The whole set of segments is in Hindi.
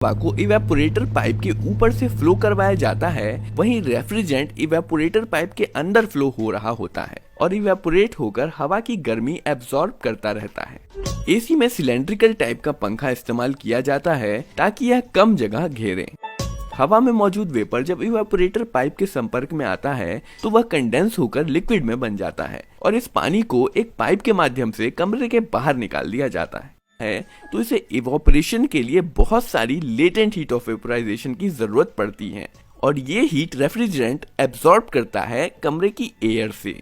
हवा को इवेपोरेटर पाइप के ऊपर से फ्लो करवाया जाता है, वहीं रेफ्रिजरेंट इवेपोरेटर पाइप के अंदर फ्लो हो रहा होता है और इवेपोरेट होकर हवा की गर्मी एब्जॉर्ब करता रहता है। एसी में सिलेंड्रिकल टाइप का पंखा इस्तेमाल किया जाता है ताकि यह कम जगह घेरे। हवा में मौजूद वेपर जब इवेपोरेटर पाइप के संपर्क में आता है तो वह कंडेंस होकर लिक्विड में बन जाता है और इस पानी को एक पाइप के माध्यम से कमरे के बाहर निकाल दिया जाता है। तो इसे इवोपरेशन के लिए बहुत सारी लेटेंट हीट ऑफ वेपोराइजेशन की जरूरत पड़ती है और ये हीट रेफ्रिजरेंट एब्जॉर्ब करता है कमरे की एयर से।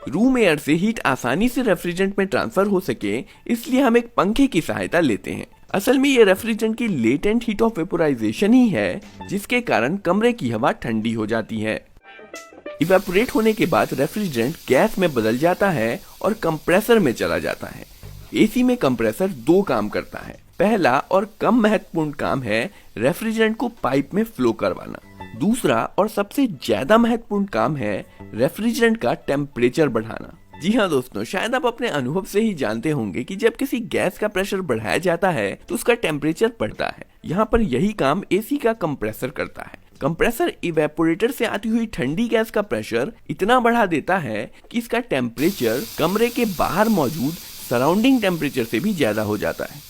रूम एयर से हीट आसानी से रेफ्रिजरेंट में ट्रांसफर हो सके इसलिए हम एक पंखे की सहायता लेते हैं। असल में ये रेफ्रिजरेंट की लेटेंट हीट ऑफ वेपोराइजेशन ही है जिसके कारण कमरे की हवा ठंडी हो जाती है। इवेपोरेट होने के बाद रेफ्रिजरेंट गैस में बदल जाता है और कंप्रेसर में चला जाता है। एसी में कंप्रेसर दो काम करता है। पहला और कम महत्वपूर्ण काम है रेफ्रिजरेंट को पाइप में फ्लो करवाना। दूसरा और सबसे ज्यादा महत्वपूर्ण काम है रेफ्रिजरेंट का टेम्परेचर बढ़ाना। जी हाँ दोस्तों, शायद आप अपने अनुभव से ही जानते होंगे कि जब किसी गैस का प्रेशर बढ़ाया जाता है तो उसका टेम्परेचर बढ़ता है। यहाँ पर यही काम एसी का कंप्रेसर करता है। कंप्रेसर इवेपोरेटर से आती हुई ठंडी गैस का प्रेशर इतना बढ़ा देता है कि इसका टेम्परेचर कमरे के बाहर मौजूद सराउंडिंग टेम्परेचर से भी ज्यादा हो जाता है।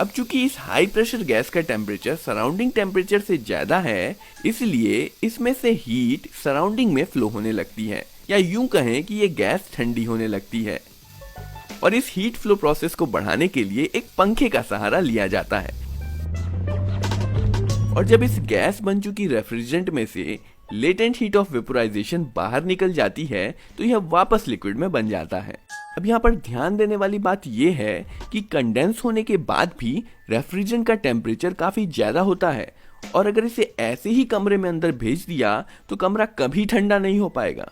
अब चूंकि इस हाई प्रेशर गैस का टेम्परेचर सराउंडिंग टेम्परेचर से ज्यादा है, इसलिए इसमें से हीट सराउंडिंग में फ्लो होने लगती है, या यूं कहें कि ये गैस ठंडी होने लगती है। और इस हीट फ्लो प्रोसेस को बढ़ाने के लिए एक पंखे का सहारा लिया जाता है। और जब इस गैस बन चुकी रेफ्रिजरेंट में से लेटेंट हीट ऑफ वेपोराइजेशन बाहर निकल जाती है तो यह वापस लिक्विड में बन जाता है। अब यहाँ पर ध्यान देने वाली बात यह है कि कंडेंस होने के बाद भी रेफ्रिजरेंट का टेम्परेचर काफी ज्यादा होता है और अगर इसे ऐसे ही कमरे में अंदर भेज दिया तो कमरा कभी ठंडा नहीं हो पाएगा।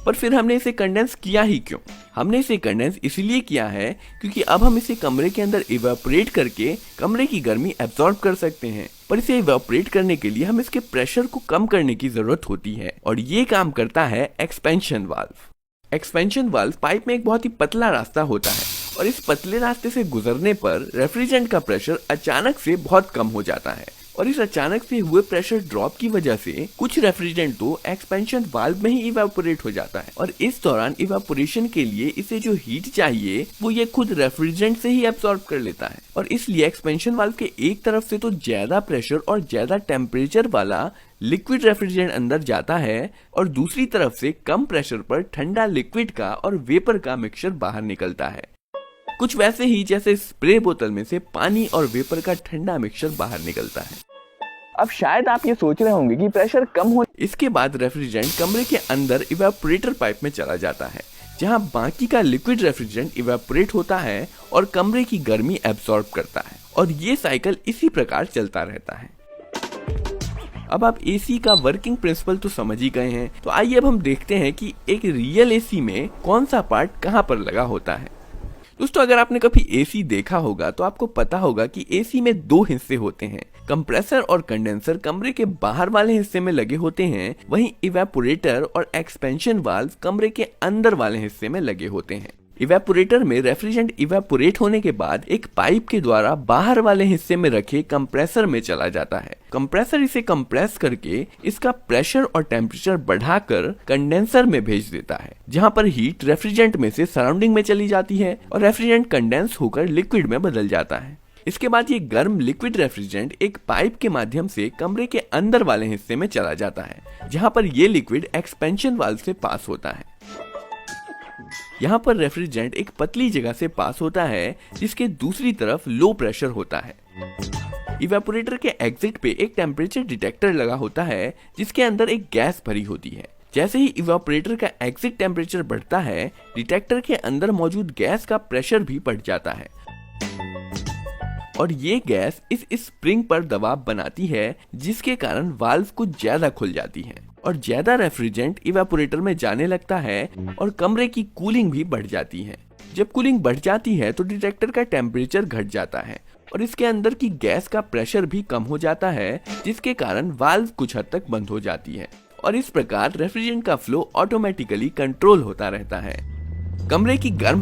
पर फिर हमने इसे कंडेंस किया ही क्यों? हमने इसे कंडेंस इसलिए किया है क्योंकि अब हम इसे कमरे के अंदर इवेपोरेट करके कमरे की गर्मी एब्जॉर्ब कर सकते हैं। पर इसे इवेपोरेट करने के लिए हम इसके प्रेशर को कम करने की जरूरत होती है और ये काम करता है expansion valve. Expansion valve pipe में एक बहुत ही पतला रास्ता होता है और इस पतले रास्ते से गुजरने पर रेफ्रिजरेंट का प्रेशर अचानक से बहुत कम हो जाता है और इस अचानक से हुए प्रेशर ड्रॉप की वजह से कुछ रेफ्रिजरेंट तो एक्सपेंशन वाल्व में ही इवेपोरेट हो जाता है और इस दौरान इवेपोरेशन के लिए इसे जो हीट चाहिए वो ये खुद रेफ्रिजरेंट से ही एब्सॉर्ब कर लेता है और इसलिए एक्सपेंशन वाल्व के एक तरफ से तो ज्यादा प्रेशर और ज्यादा टेम्परेचर वाला लिक्विड रेफ्रिजरेंट अंदर जाता है और दूसरी तरफ से कम प्रेशर पर ठंडा लिक्विड का और वेपर का मिक्सचर बाहर निकलता है। कुछ वैसे ही जैसे स्प्रे बोतल में से पानी और वेपर का ठंडा मिक्सचर बाहर निकलता है। अब शायद आप ये सोच रहे होंगे कि प्रेशर कम हो, इसके बाद रेफ्रिजरेंट कमरे के अंदर इवेपोरेटर पाइप में चला जाता है जहां बाकी का लिक्विड रेफ्रिजरेंट इवेपोरेट होता है और कमरे की गर्मी एब्सॉर्ब करता है और ये साइकिल इसी प्रकार चलता रहता है। अब आप एसी का वर्किंग प्रिंसिपल तो समझ ही गए हैं, तो आइए अब हम देखते हैं कि एक रियल एसी में कौन सा पार्ट कहां पर लगा होता है। दोस्तों, अगर आपने कभी एसी देखा होगा तो आपको पता होगा कि एसी में दो हिस्से होते हैं। कंप्रेसर और कंडेंसर कमरे के बाहर वाले हिस्से में लगे होते हैं, वहीं इवेपोरेटर और एक्सपेंशन वाल्व कमरे के अंदर वाले हिस्से में लगे होते हैं। इवेपोरेटर में रेफ्रिजरेंट इवेपोरेट होने के बाद एक पाइप के द्वारा बाहर वाले हिस्से में रखे कंप्रेसर में चला जाता है। कंप्रेसर इसे कंप्रेस करके इसका प्रेशर और टेम्परेचर बढ़ाकर कंडेंसर में भेज देता है जहां पर हीट रेफ्रिजरेंट में से सराउंडिंग में चली जाती है और रेफ्रिजरेंट कंडेंस होकर लिक्विड में बदल जाता है। इसके बाद ये गर्म लिक्विड रेफ्रिजरेंट एक पाइप के माध्यम से कमरे के अंदर वाले हिस्से में चला जाता है जहां पर ये लिक्विड एक्सपेंशन वाल्व से पास होता है। यहाँ पर रेफ्रिजरेंट एक पतली जगह से पास होता है जिसके दूसरी तरफ लो प्रेशर होता है। इवेपोरेटर के एग्जिट पे एक टेम्परेचर डिटेक्टर लगा होता है जिसके अंदर एक गैस भरी होती है। जैसे ही इवेपोरेटर का एग्जिट टेम्परेचर बढ़ता है, डिटेक्टर के अंदर मौजूद गैस का प्रेशर भी बढ़ जाता है और ये गैस इस स्प्रिंग पर दबाव बनाती है जिसके कारण वाल्व कुछ ज्यादा खुल जाती है और ज्यादा रेफ्रिजरेंट इवेपोरेटर में जाने लगता है और कमरे की कूलिंग भी बढ़ जाती है। जब कूलिंग बढ़ जाती है तो डिटेक्टर का टेम्परेचर घट जाता है और इसके अंदर की गैस का प्रेशर भी कम हो जाता है जिसके कारण वाल्व कुछ हद तक बंद हो जाती है और इस प्रकार रेफ्रिजरेंट का फ्लो ऑटोमेटिकली कंट्रोल होता रहता है। कमरे की गर्म